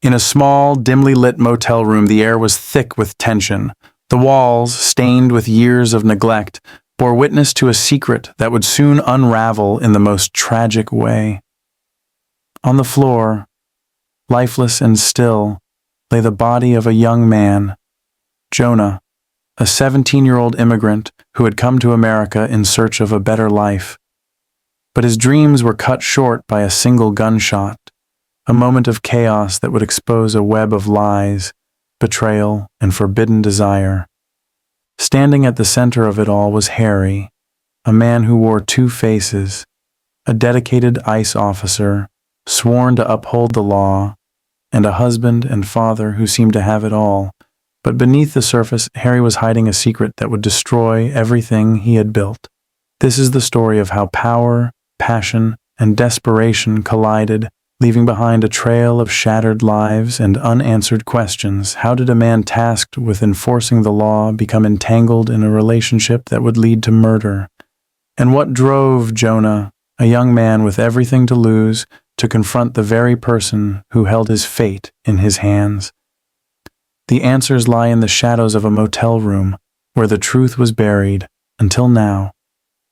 In a small, dimly lit motel room, the air was thick with tension. The walls, stained with years of neglect, bore witness to a secret that would soon unravel in the most tragic way. On the floor, lifeless and still, lay the body of a young man, Jonah, a 17-year-old immigrant who had come to America in search of a better life. But his dreams were cut short by a single gunshot, a moment of chaos that would expose a web of lies, betrayal, and forbidden desire. Standing at the center of it all was Harry, a man who wore two faces, a dedicated ICE officer, sworn to uphold the law, and a husband and father who seemed to have it all. But beneath the surface, Harry was hiding a secret that would destroy everything he had built. This is the story of how power, passion, and desperation collided, leaving behind a trail of shattered lives and unanswered questions. How did a man tasked with enforcing the law become entangled in a relationship that would lead to murder? And what drove Jonah, a young man with everything to lose, to confront the very person who held his fate in his hands? The answers lie in the shadows of a motel room, where the truth was buried, until now.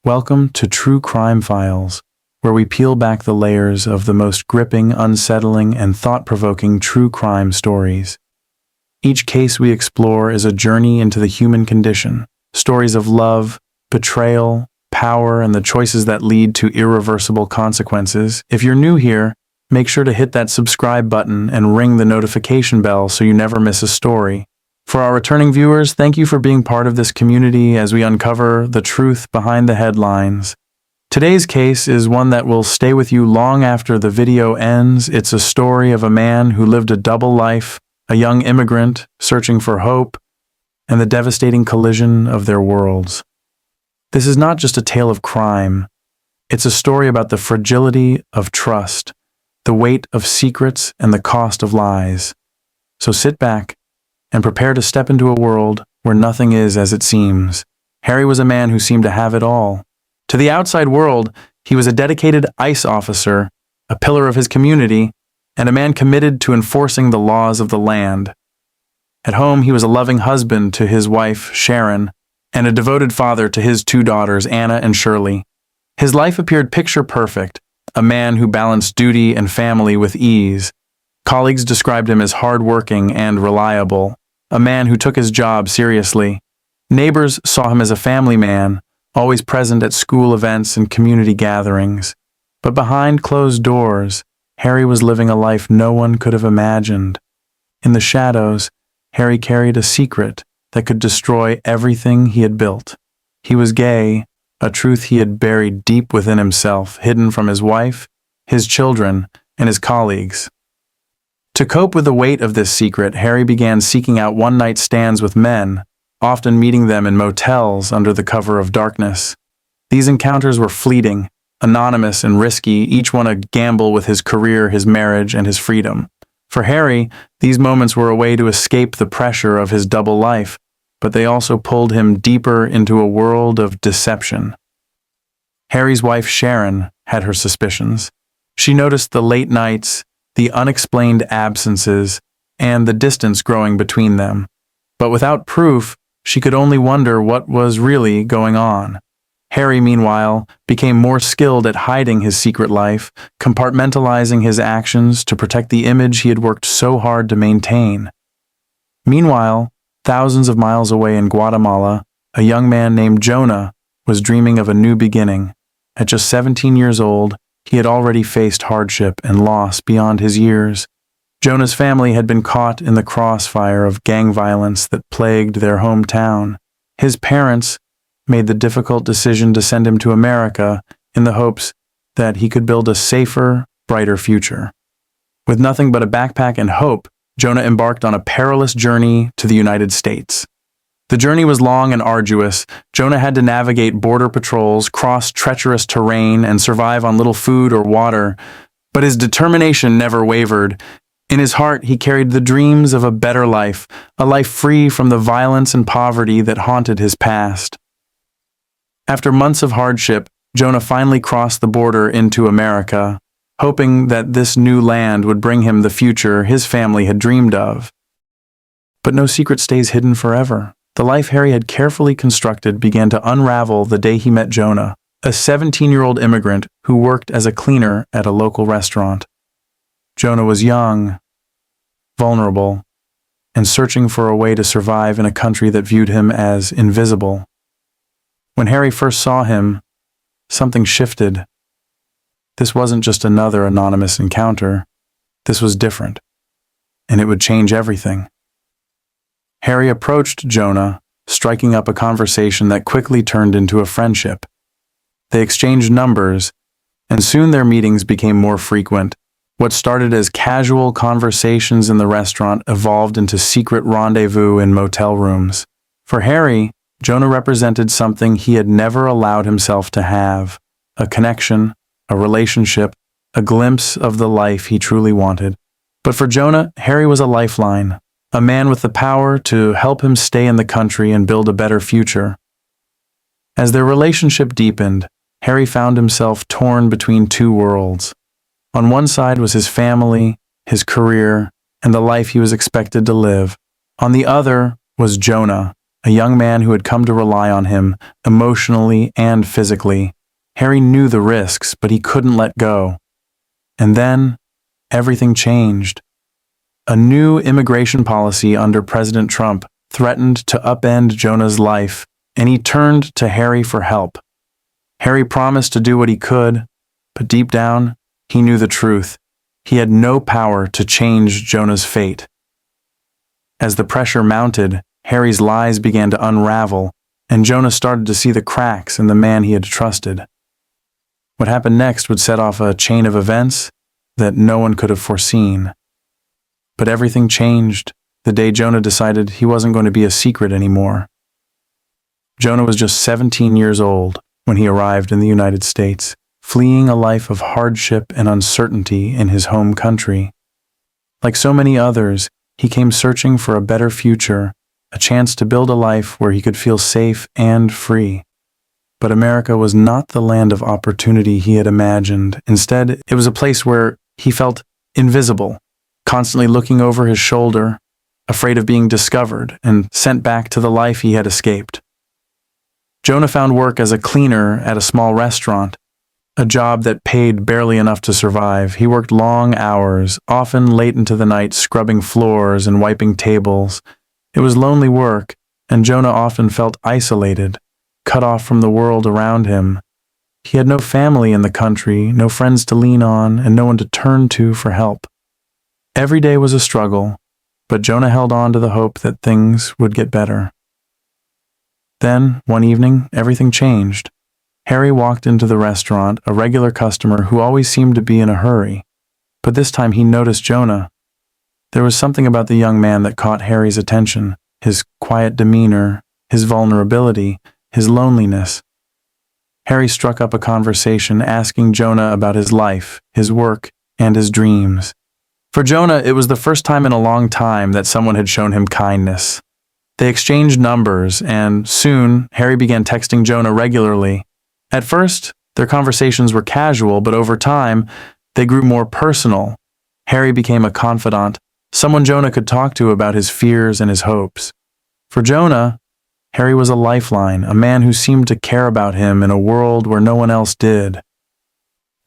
Welcome to True Crime Files, where we peel back the layers of the most gripping, unsettling, and thought-provoking true crime stories. Each case we explore is a journey into the human condition, stories of love, betrayal, power, and the choices that lead to irreversible consequences. If you're new here, make sure to hit that subscribe button and ring the notification bell so you never miss a story. For our returning viewers, thank you for being part of this community as we uncover the truth behind the headlines. Today's case is one that will stay with you long after the video ends. It's a story of a man who lived a double life, a young immigrant searching for hope, and the devastating collision of their worlds. This is not just a tale of crime. It's a story about the fragility of trust, the weight of secrets, and the cost of lies. So sit back and prepare to step into a world where nothing is as it seems. Harry was a man who seemed to have it all. To the outside world, he was a dedicated ICE officer, a pillar of his community, and a man committed to enforcing the laws of the land. At home, he was a loving husband to his wife, Sharon, and a devoted father to his two daughters, Anna and Shirley. His life appeared picture perfect, a man who balanced duty and family with ease. Colleagues described him as hardworking and reliable, a man who took his job seriously. Neighbors saw him as a family man, always present at school events and community gatherings. But behind closed doors, Harry was living a life no one could have imagined. In the shadows, Harry carried a secret that could destroy everything he had built. He was gay, a truth he had buried deep within himself, hidden from his wife, his children, and his colleagues. To cope with the weight of this secret, Harry began seeking out one-night stands with men, often meeting them in motels under the cover of darkness. These encounters were fleeting, anonymous, and risky, each one a gamble with his career, his marriage, and his freedom. For Harry, these moments were a way to escape the pressure of his double life, but they also pulled him deeper into a world of deception. Harry's wife, Sharon, had her suspicions. She noticed the late nights, the unexplained absences, and the distance growing between them. But without proof, she could only wonder what was really going on. Harry, meanwhile, became more skilled at hiding his secret life, compartmentalizing his actions to protect the image he had worked so hard to maintain. Meanwhile, thousands of miles away in Guatemala, a young man named Jonah was dreaming of a new beginning. At just 17 years old, he had already faced hardship and loss beyond his years. Jonah's family had been caught in the crossfire of gang violence that plagued their hometown. His parents made the difficult decision to send him to America in the hopes that he could build a safer, brighter future. With nothing but a backpack and hope, Jonah embarked on a perilous journey to the United States. The journey was long and arduous. Jonah had to navigate border patrols, cross treacherous terrain, and survive on little food or water. But his determination never wavered. In his heart, he carried the dreams of a better life, a life free from the violence and poverty that haunted his past. After months of hardship, Jonah finally crossed the border into America. hoping that this new land would bring him the future his family had dreamed of. But no secret stays hidden forever. The life Harry had carefully constructed began to unravel the day he met Jonah, a 17-year-old immigrant who worked as a cleaner at a local restaurant. Jonah was young, vulnerable, and searching for a way to survive in a country that viewed him as invisible. When Harry first saw him, something shifted. This wasn't just another anonymous encounter. This was different, and it would change everything. Harry approached Jonah, striking up a conversation that quickly turned into a friendship. They exchanged numbers, and soon their meetings became more frequent. What started as casual conversations in the restaurant evolved into secret rendezvous in motel rooms. For Harry, Jonah represented something he had never allowed himself to have: a connection, a relationship, a glimpse of the life he truly wanted. But for Jonah, Harry was a lifeline, a man with the power to help him stay in the country and build a better future. As their relationship deepened, Harry found himself torn between two worlds. On one side was his family, his career, and the life he was expected to live. On the other was Jonah, a young man who had come to rely on him emotionally and physically. Harry knew the risks, but he couldn't let go. And then, everything changed. A new immigration policy under President Trump threatened to upend Jonah's life, and he turned to Harry for help. Harry promised to do what he could, but deep down, he knew the truth. He had no power to change Jonah's fate. As the pressure mounted, Harry's lies began to unravel, and Jonah started to see the cracks in the man he had trusted. What happened next would set off a chain of events that no one could have foreseen. But everything changed the day Jonah decided he wasn't going to be a secret anymore. Jonah was just 17 years old when he arrived in the United States, fleeing a life of hardship and uncertainty in his home country. Like so many others, he came searching for a better future, a chance to build a life where he could feel safe and free. But America was not the land of opportunity he had imagined. Instead, it was a place where he felt invisible, constantly looking over his shoulder, afraid of being discovered and sent back to the life he had escaped. Jonah found work as a cleaner at a small restaurant, a job that paid barely enough to survive. He worked long hours, often late into the night, scrubbing floors and wiping tables. It was lonely work, and Jonah often felt isolated, cut off from the world around him. He had no family in the country, no friends to lean on, and no one to turn to for help. Every day was a struggle, but Jonah held on to the hope that things would get better. Then, one evening, everything changed. Harry walked into the restaurant, a regular customer who always seemed to be in a hurry. But this time he noticed Jonah. There was something about the young man that caught Harry's attention: his quiet demeanor, his vulnerability, his loneliness. Harry struck up a conversation asking Jonah about his life, his work, and his dreams. For Jonah, it was the first time in a long time that someone had shown him kindness. They exchanged numbers, and soon Harry began texting Jonah regularly. At first, their conversations were casual, but over time, they grew more personal. Harry became a confidant, someone Jonah could talk to about his fears and his hopes. For Jonah, Harry was a lifeline, a man who seemed to care about him in a world where no one else did.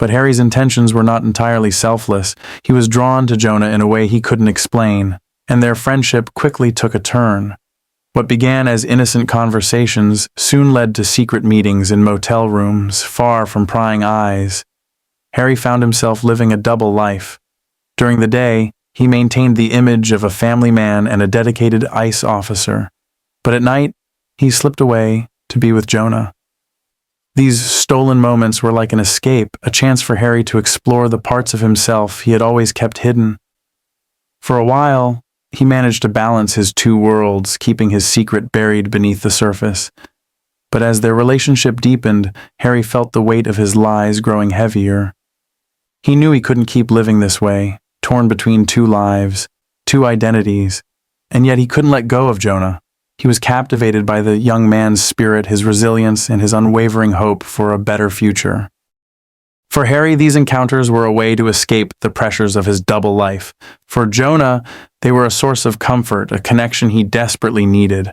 But Harry's intentions were not entirely selfless. He was drawn to Jonah in a way he couldn't explain, and their friendship quickly took a turn. What began as innocent conversations soon led to secret meetings in motel rooms, far from prying eyes. Harry found himself living a double life. During the day, he maintained the image of a family man and a dedicated ICE officer. But at night, he slipped away to be with Jonah. These stolen moments were like an escape, a chance for Harry to explore the parts of himself he had always kept hidden. For a while, he managed to balance his two worlds, keeping his secret buried beneath the surface. But as their relationship deepened, Harry felt the weight of his lies growing heavier. He knew he couldn't keep living this way, torn between two lives, two identities, and yet he couldn't let go of Jonah. He was captivated by the young man's spirit, his resilience, and his unwavering hope for a better future. For Harry, these encounters were a way to escape the pressures of his double life. For Jonah, they were a source of comfort, a connection he desperately needed.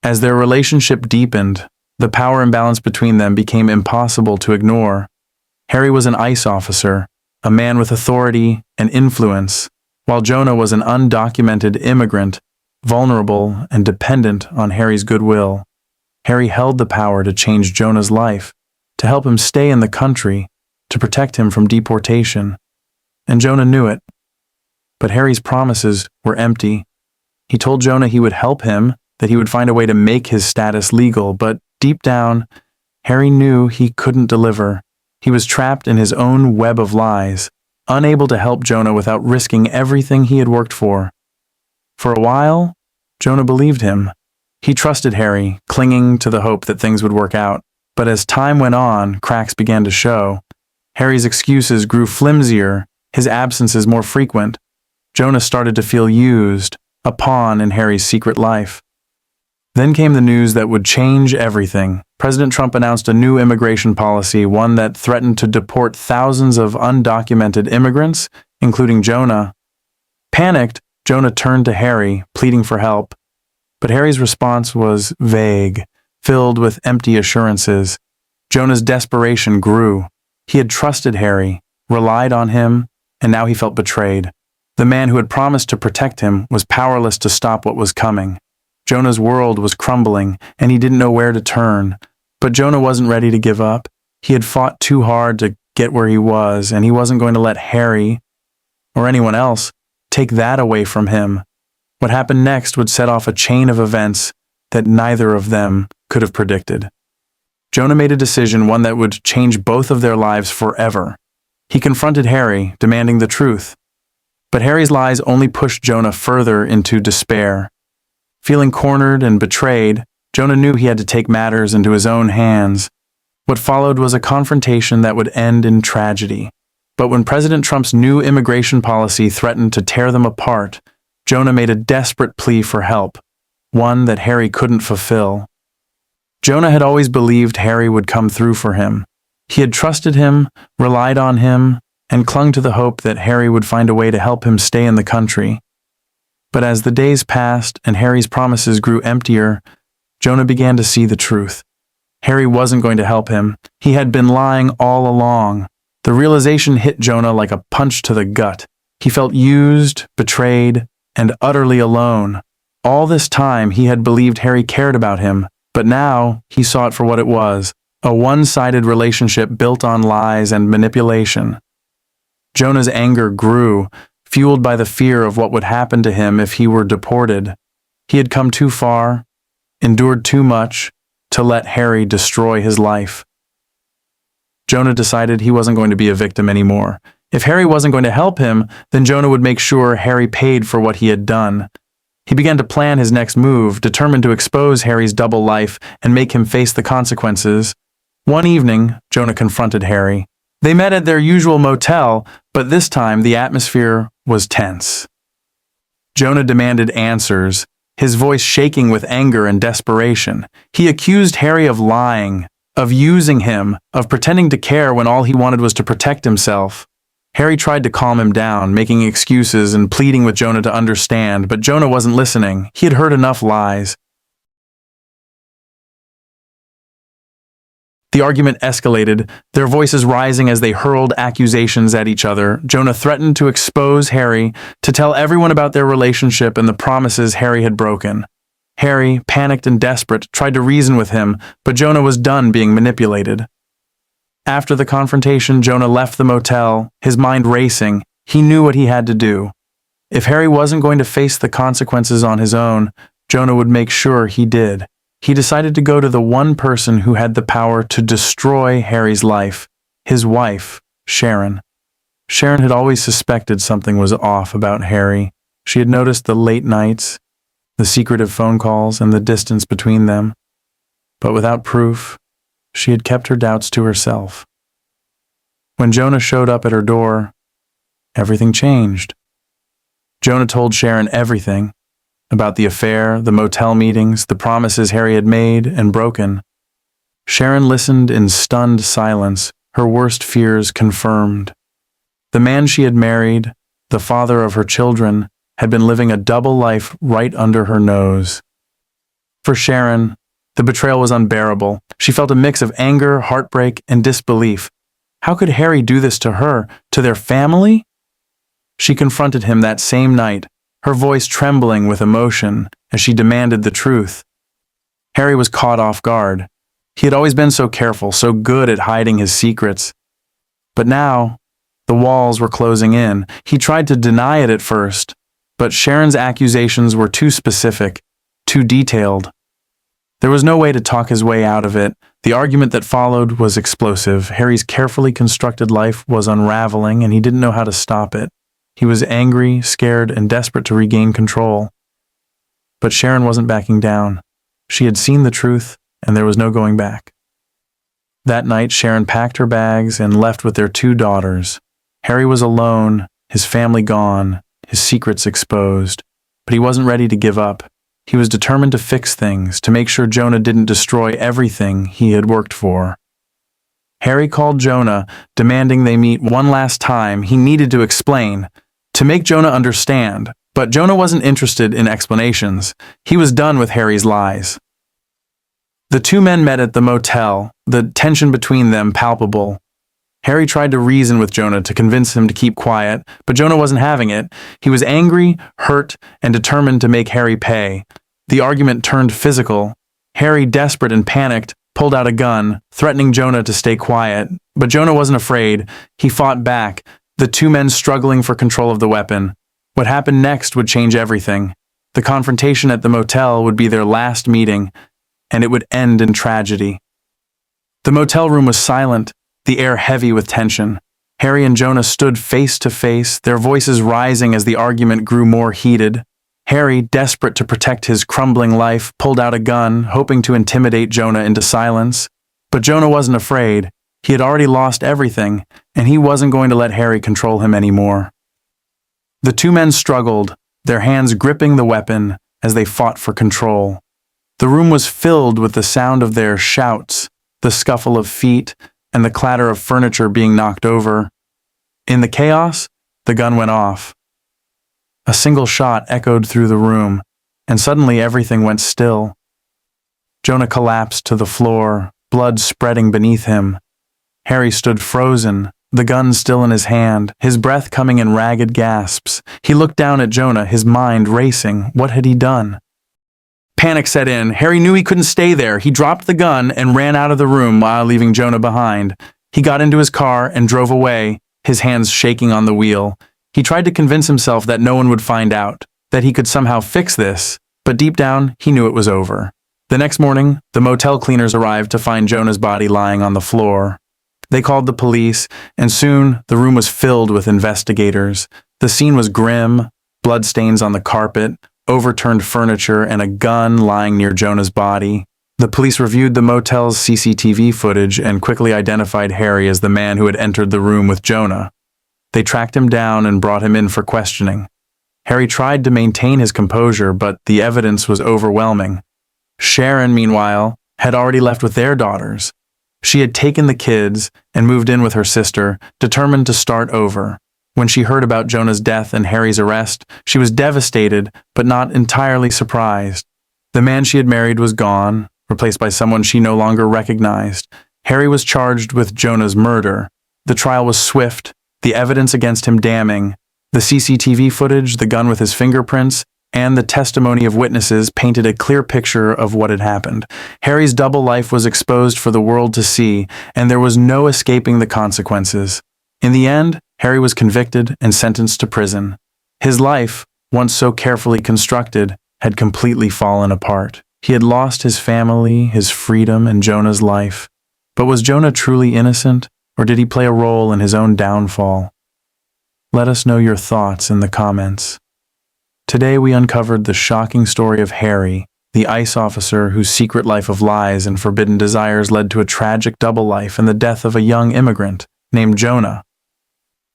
As their relationship deepened, the power imbalance between them became impossible to ignore. Harry was an ICE officer, a man with authority and influence, while Jonah was an undocumented immigrant, vulnerable and dependent on Harry's goodwill. Harry held the power to change Jonah's life, to help him stay in the country, to protect him from deportation. And Jonah knew it. But Harry's promises were empty. He told Jonah he would help him, that he would find a way to make his status legal, but deep down, Harry knew he couldn't deliver. He was trapped in his own web of lies, unable to help Jonah without risking everything he had worked for. For a while, Jonah believed him. He trusted Harry, clinging to the hope that things would work out. But as time went on, cracks began to show. Harry's excuses grew flimsier, his absences more frequent. Jonah started to feel used, a pawn in Harry's secret life. Then came the news that would change everything. President Trump announced a new immigration policy, one that threatened to deport thousands of undocumented immigrants, including Jonah. Panicked, Jonah turned to Harry, pleading for help. But Harry's response was vague, filled with empty assurances. Jonah's desperation grew. He had trusted Harry, relied on him, and now he felt betrayed. The man who had promised to protect him was powerless to stop what was coming. Jonah's world was crumbling, and he didn't know where to turn. But Jonah wasn't ready to give up. He had fought too hard to get where he was, and he wasn't going to let Harry, or anyone else, take that away from him. What happened next would set off a chain of events that neither of them could have predicted. Jonah made a decision, one that would change both of their lives forever. He confronted Harry, demanding the truth. But Harry's lies only pushed Jonah further into despair. Feeling cornered and betrayed, Jonah knew he had to take matters into his own hands. What followed was a confrontation that would end in tragedy. But when President Trump's new immigration policy threatened to tear them apart, Jonah made a desperate plea for help, one that Harry couldn't fulfill. Jonah had always believed Harry would come through for him. He had trusted him, relied on him, and clung to the hope that Harry would find a way to help him stay in the country. But as the days passed and Harry's promises grew emptier, Jonah began to see the truth. Harry wasn't going to help him. He had been lying all along. The realization hit Jonah like a punch to the gut. He felt used, betrayed, and utterly alone. All this time he had believed Harry cared about him, but now he saw it for what it was, a one-sided relationship built on lies and manipulation. Jonah's anger grew, fueled by the fear of what would happen to him if he were deported. He had come too far, endured too much, to let Harry destroy his life. Jonah decided he wasn't going to be a victim anymore. If Harry wasn't going to help him, then Jonah would make sure Harry paid for what he had done. He began to plan his next move, determined to expose Harry's double life and make him face the consequences. One evening, Jonah confronted Harry. They met at their usual motel, but this time the atmosphere was tense. Jonah demanded answers, his voice shaking with anger and desperation. He accused Harry of lying, of using him, of pretending to care when all he wanted was to protect himself. Harry tried to calm him down, making excuses and pleading with Jonah to understand, but Jonah wasn't listening. He had heard enough lies. The argument escalated, their voices rising as they hurled accusations at each other. Jonah threatened to expose Harry, to tell everyone about their relationship and the promises Harry had broken. Harry, panicked and desperate, tried to reason with him, but Jonah was done being manipulated. After the confrontation, Jonah left the motel, his mind racing. He knew what he had to do. If Harry wasn't going to face the consequences on his own, Jonah would make sure he did. He decided to go to the one person who had the power to destroy Harry's life, his wife, Sharon. Sharon had always suspected something was off about Harry. She had noticed the late nights, the secretive phone calls, and the distance between them. But without proof, she had kept her doubts to herself. When Jonah showed up at her door, everything changed. Jonah told Sharon everything, about the affair, the motel meetings, the promises Harry had made and broken. Sharon listened in stunned silence, her worst fears confirmed. The man she had married, the father of her children, had been living a double life right under her nose. For Sharon, the betrayal was unbearable. She felt a mix of anger, heartbreak, and disbelief. How could Harry do this to her, to their family? She confronted him that same night, her voice trembling with emotion as she demanded the truth. Harry was caught off guard. He had always been so careful, so good at hiding his secrets. But now, the walls were closing in. He tried to deny it at first, but Sharon's accusations were too specific, too detailed. There was no way to talk his way out of it. The argument that followed was explosive. Harry's carefully constructed life was unraveling, and he didn't know how to stop it. He was angry, scared, and desperate to regain control. But Sharon wasn't backing down. She had seen the truth, and there was no going back. That night, Sharon packed her bags and left with their 2 daughters. Harry was alone, his family gone, his secrets exposed, but he wasn't ready to give up. He was determined to fix things, to make sure Jonah didn't destroy everything he had worked for. Harry called Jonah, demanding they meet one last time. He needed to explain, to make Jonah understand, but Jonah wasn't interested in explanations. He was done with Harry's lies. The 2 men met at the motel, the tension between them palpable. Harry tried to reason with Jonah to convince him to keep quiet, but Jonah wasn't having it. He was angry, hurt, and determined to make Harry pay. The argument turned physical. Harry, desperate and panicked, pulled out a gun, threatening Jonah to stay quiet. But Jonah wasn't afraid. He fought back, the 2 men struggling for control of the weapon. What happened next would change everything. The confrontation at the motel would be their last meeting, and it would end in tragedy. The motel room was silent, the air heavy with tension. Harry and Jonah stood face to face, their voices rising as the argument grew more heated. Harry, desperate to protect his crumbling life, pulled out a gun, hoping to intimidate Jonah into silence. But Jonah wasn't afraid. He had already lost everything, and he wasn't going to let Harry control him anymore. The 2 men struggled, their hands gripping the weapon as they fought for control. The room was filled with the sound of their shouts, the scuffle of feet, and the clatter of furniture being knocked over. In the chaos, the gun went off. A single shot echoed through the room, and suddenly everything went still. Jonah collapsed to the floor, blood spreading beneath him. Harry stood frozen, the gun still in his hand, his breath coming in ragged gasps. He looked down at Jonah, his mind racing. What had he done? Panic set in. Harry knew he couldn't stay there. He dropped the gun and ran out of the room while leaving Jonah behind. He got into his car and drove away, his hands shaking on the wheel. He tried to convince himself that no one would find out, that he could somehow fix this, but deep down, he knew it was over. The next morning, the motel cleaners arrived to find Jonah's body lying on the floor. They called the police, and soon the room was filled with investigators. The scene was grim, bloodstains on the carpet, overturned furniture, and a gun lying near Jonah's body. The police reviewed the motel's CCTV footage and quickly identified Harry as the man who had entered the room with Jonah. They tracked him down and brought him in for questioning. Harry tried to maintain his composure, but the evidence was overwhelming. Sharon, meanwhile, had already left with their daughters. She had taken the kids and moved in with her sister, determined to start over. When she heard about Jonah's death and Harry's arrest, she was devastated, but not entirely surprised. The man she had married was gone, replaced by someone she no longer recognized. Harry was charged with Jonah's murder. The trial was swift, the evidence against him damning. The CCTV footage, the gun with his fingerprints, and the testimony of witnesses painted a clear picture of what had happened. Harry's double life was exposed for the world to see, and there was no escaping the consequences. In the end, Harry was convicted and sentenced to prison. His life, once so carefully constructed, had completely fallen apart. He had lost his family, his freedom, and Jonah's life. But was Jonah truly innocent, or did he play a role in his own downfall? Let us know your thoughts in the comments. Today we uncovered the shocking story of Harry, the ICE officer whose secret life of lies and forbidden desires led to a tragic double life and the death of a young immigrant named Jonah.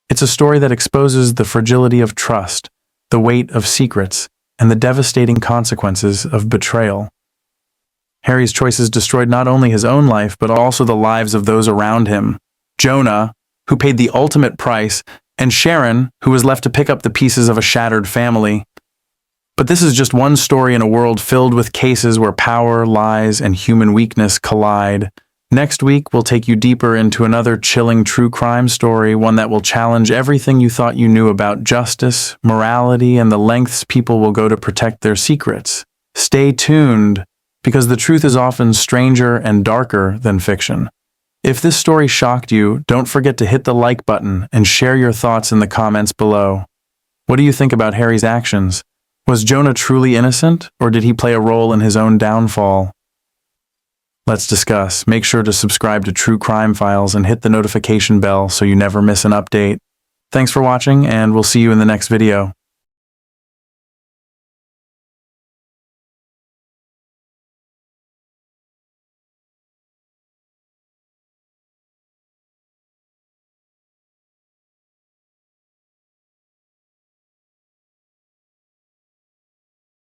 It's a story that exposes the fragility of trust, the weight of secrets, and the devastating consequences of betrayal. Harry's choices destroyed not only his own life, but also the lives of those around him. Jonah, who paid the ultimate price, and Sharon, who was left to pick up the pieces of a shattered family. But this is just one story in a world filled with cases where power, lies, and human weakness collide. Next week, we'll take you deeper into another chilling true crime story, one that will challenge everything you thought you knew about justice, morality, and the lengths people will go to protect their secrets. Stay tuned, because the truth is often stranger and darker than fiction. If this story shocked you, don't forget to hit the like button and share your thoughts in the comments below. What do you think about Harry's actions? Was Jonah truly innocent, or did he play a role in his own downfall? Let's discuss. Make sure to subscribe to True Crime Files and hit the notification bell so you never miss an update. Thanks for watching, and we'll see you in the next video.